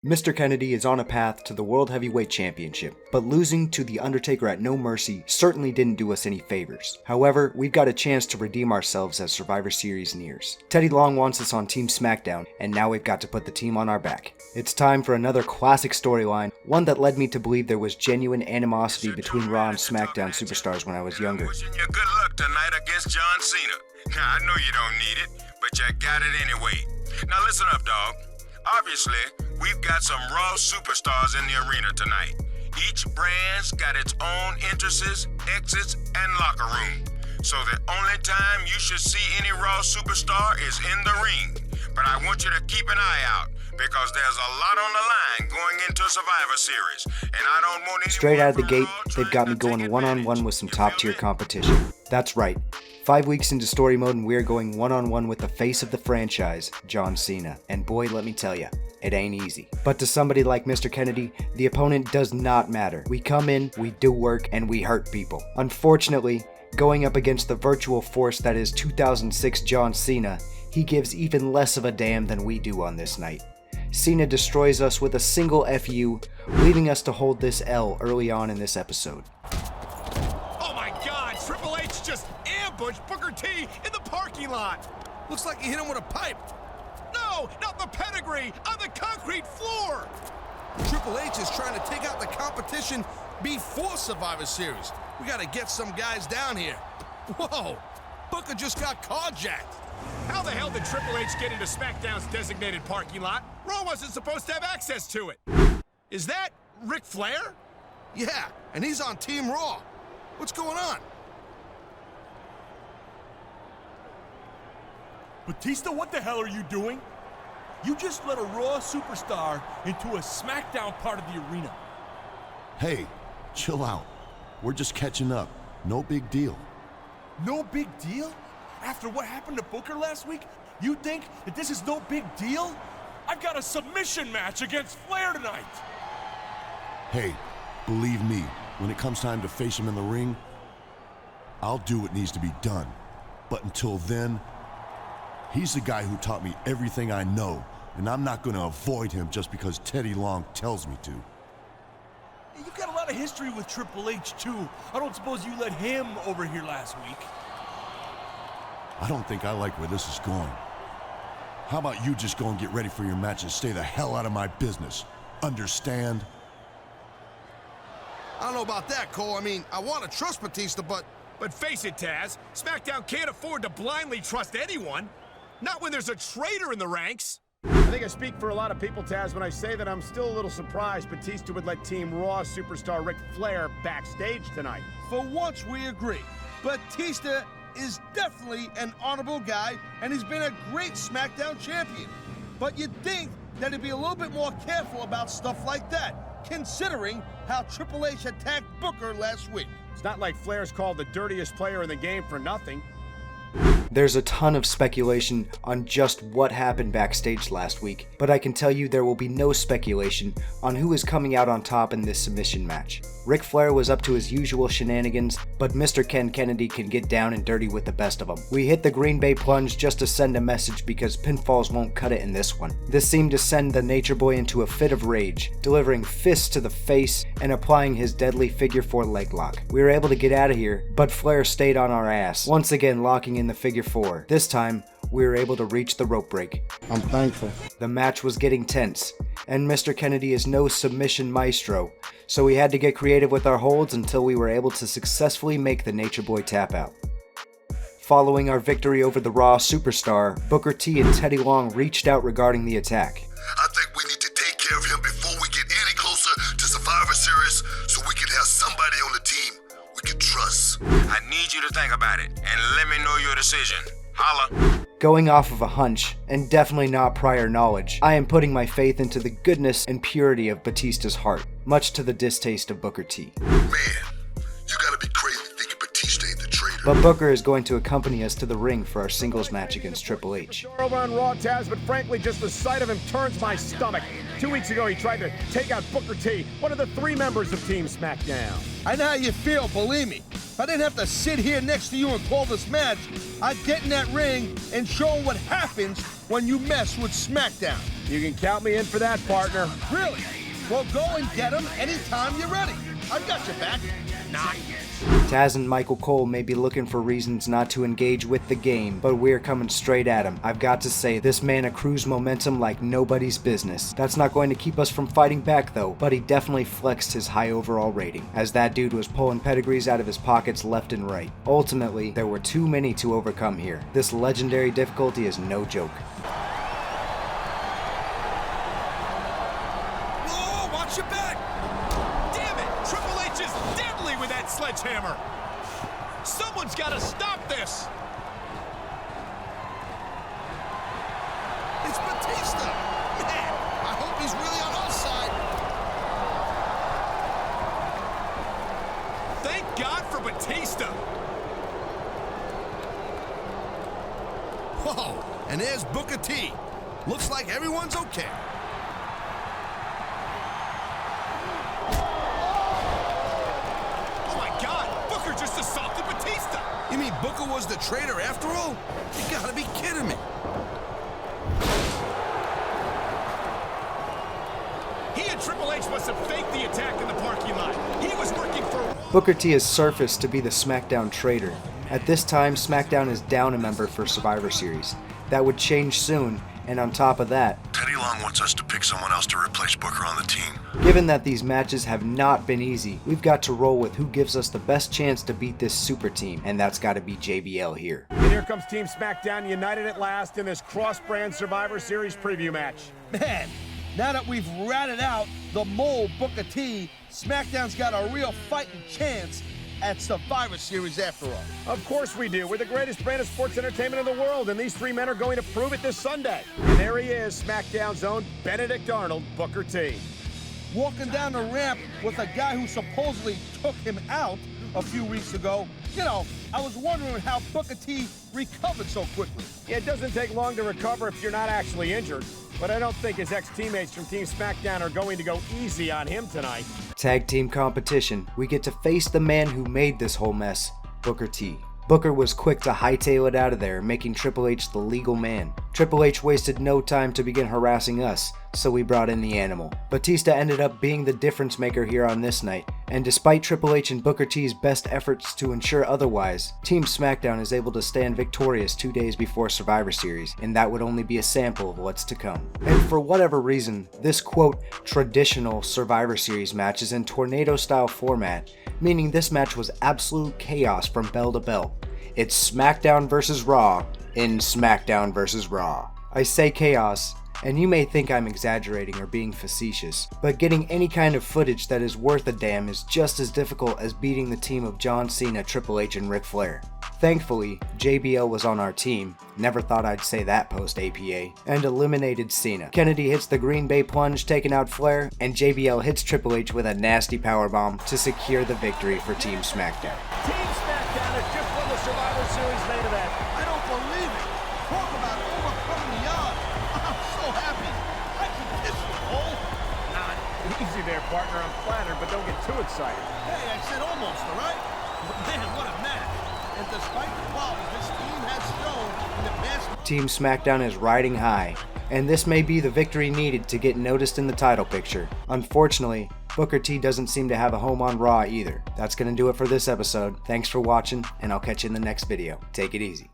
Mr. Kennedy is on a path to the World Heavyweight Championship, but losing to The Undertaker at No Mercy certainly didn't do us any favors. However, we've got a chance to redeem ourselves as Survivor Series nears. Teddy Long wants us on Team Smackdown, and now we've got to put the team on our back. It's time for another classic storyline, one that led me to believe there was genuine animosity between Raw and Smackdown superstars when I was younger. Wishing you good luck tonight against John Cena. I know you don't need it, but you got it anyway. Now listen up, dog. Obviously, we've got some Raw superstars in the arena tonight. Each brand's got its own entrances, exits, and locker room. So the only time you should see any Raw superstar is in the ring. But I want you to keep an eye out, because there's a lot on the line going into Survivor Series, and I don't want anyone Straight out of the from gate, Raw they've got me trying to going take one-on-one with some top-tier competition. That's right. 5 weeks into story mode and we're going one-on-one with the face of the franchise, John Cena. And boy, let me tell ya, it ain't easy. But to somebody like Mr. Kennedy, the opponent does not matter. We come in, we do work, and we hurt people. Unfortunately, going up against the virtual force that is 2006 John Cena, he gives even less of a damn than we do on this night. Cena destroys us with a single FU, leaving us to hold this L early on in this episode. Oh my God! Triple H just ambushed Booker T in the parking lot! Looks like he hit him with a pipe. No, not the pedigree! On the concrete floor! Triple H is trying to take out the competition before Survivor Series. We gotta get some guys down here. Whoa! Booker just got carjacked. How the hell did Triple H get into Smackdown's designated parking lot? Raw wasn't supposed to have access to it. Is that Ric Flair? Yeah, and he's on Team Raw. What's going on? Batista, what the hell are you doing? You just let a Raw superstar into a SmackDown part of the arena. Hey, chill out. We're just catching up. No big deal. No big deal? After what happened to Booker last week, you think that this is no big deal? I've got a submission match against Flair tonight. Hey, believe me, when it comes time to face him in the ring, I'll do what needs to be done. But until then, he's the guy who taught me everything I know, and I'm not going to avoid him just because Teddy Long tells me to. You've got a lot of history with Triple H, too. I don't suppose you let him over here last week. I don't think I like where this is going. How about you just go and get ready for your match and stay the hell out of my business? Understand? I don't know about that, Cole. I mean, I want to trust Batista, but face it, Taz, SmackDown can't afford to blindly trust anyone. Not when there's a traitor in the ranks. I think I speak for a lot of people, Taz, when I say that I'm still a little surprised Batista would let Team Raw superstar Ric Flair backstage tonight. for once we agree. Batista is definitely an honorable guy, and he's been a great SmackDown champion. But you'd think that he'd be a little bit more careful about stuff like that, considering how Triple H attacked Booker last week. It's not like Flair's called the dirtiest player in the game for nothing. There's a ton of speculation on just what happened backstage last week, but I can tell you there will be no speculation on who is coming out on top in this submission match. Ric Flair was up to his usual shenanigans, but Mr. Ken Kennedy can get down and dirty with the best of them. We hit the Green Bay plunge just to send a message because pinfalls won't cut it in this one. This seemed to send the Nature Boy into a fit of rage, delivering fists to the face and applying his deadly figure 4 leg lock. We were able to get out of here, but Flair stayed on our ass, once again locking in the figure 4. This time, we were able to reach the rope break. I'm thankful. The match was getting tense, and Mr. Kennedy is no submission maestro, so we had to get creative with our holds until we were able to successfully make the Nature Boy tap out. Following our victory over the Raw superstar, Booker T and Teddy Long reached out regarding the attack. I think we need to take care of him before we get any closer to Survivor Series so we can have somebody on the team we can trust. I need you to think about it and let me know your decision. Holla. Going off of a hunch, and definitely not prior knowledge, I am putting my faith into the goodness and purity of Batista's heart, much to the distaste of Booker T. Man, you gotta be crazy thinking Batista ain't the traitor. But Booker is going to accompany us to the ring for our singles match against Triple H. Over on Raw, Taz, but frankly, just the sight of him turns my stomach. 2 weeks ago, he tried to take out Booker T, one of the 3 members of Team Smackdown. I know how you feel, believe me. If I didn't have to sit here next to you and call this match, I'd get in that ring and show 'em what happens when you mess with Smackdown. You can count me in for that, partner. Really? Well, go and get him anytime you're ready. I've got your back. Nah. Taz and Michael Cole may be looking for reasons not to engage with the game, but we're coming straight at him. I've got to say, this man accrues momentum like nobody's business. That's not going to keep us from fighting back though, but he definitely flexed his high overall rating, as that dude was pulling pedigrees out of his pockets left and right. Ultimately, there were too many to overcome here. This legendary difficulty is no joke. Whoa, watch your back! Damn it! Triple H is deadly with that sledgehammer! Someone's got to stop this! It's Batista! Man, I hope he's really on our side. Thank God for Batista! Whoa, and there's Booker T. Looks like everyone's okay. Oh my God! Booker just assaulted Batista! You mean Booker was the traitor after all? You gotta be kidding me. He and Triple H must have faked the attack in the parking lot. He was working for... Booker T has surfaced to be the Smackdown traitor. At this time, Smackdown is down a member for Survivor Series. That would change soon, and on top of that, Teddy Long wants us to pick someone else to replace Booker on the team. given that these matches have not been easy, we've got to roll with who gives us the best chance to beat this super team, and that's got to be JBL here. And here comes Team Smackdown united at last in this cross-brand Survivor Series preview match. Man, now that we've ratted out the mole Booker T, SmackDown's got a real fighting chance at Survivor Series after all. Of course we do. We're the greatest brand of sports entertainment in the world, and these three men are going to prove it this Sunday. And there he is, SmackDown's own Benedict Arnold, Booker T. Walking down the ramp with a guy who supposedly took him out a few weeks ago. You know, I was wondering how Booker T recovered so quickly. It doesn't take long to recover if you're not actually injured, but I don't think his ex-teammates from Team Smackdown are going to go easy on him tonight. Tag team competition. We get to face the man who made this whole mess, Booker T. Booker was quick to hightail it out of there, making Triple H the legal man. Triple H wasted no time to begin harassing us, so we brought in the animal. Batista ended up being the difference maker here on this night, and despite Triple H and Booker T's best efforts to ensure otherwise, Team Smackdown is able to stand victorious 2 days before Survivor Series, and that would only be a sample of what's to come. And for whatever reason, this quote, traditional Survivor Series match is in tornado-style format, meaning this match was absolute chaos from bell to bell. It's SmackDown vs. Raw in SmackDown vs. Raw. I say chaos, and you may think I'm exaggerating or being facetious, but getting any kind of footage that is worth a damn is just as difficult as beating the team of John Cena, Triple H, and Ric Flair. Thankfully, JBL was on our team, never thought I'd say that post-APA, and eliminated Cena. Kennedy hits the Green Bay plunge, taking out Flair, and JBL hits Triple H with a nasty powerbomb to secure the victory for Team SmackDown. Team Smackdown has just won the Survivor Series main event. I don't believe it. Talk about overcoming the odds. I'm so happy. I can kiss you, Cole. Nah, easy there, partner. I'm flattered, but don't get too excited. Hey, I said almost, all right? But man, what a match. And despite the qualities this team has shown in the past... Team SmackDown is riding high, and this may be the victory needed to get noticed in the title picture. Unfortunately, Booker T doesn't seem to have a home on Raw either. That's gonna do it for this episode. Thanks for watching, and I'll catch you in the next video. Take it easy.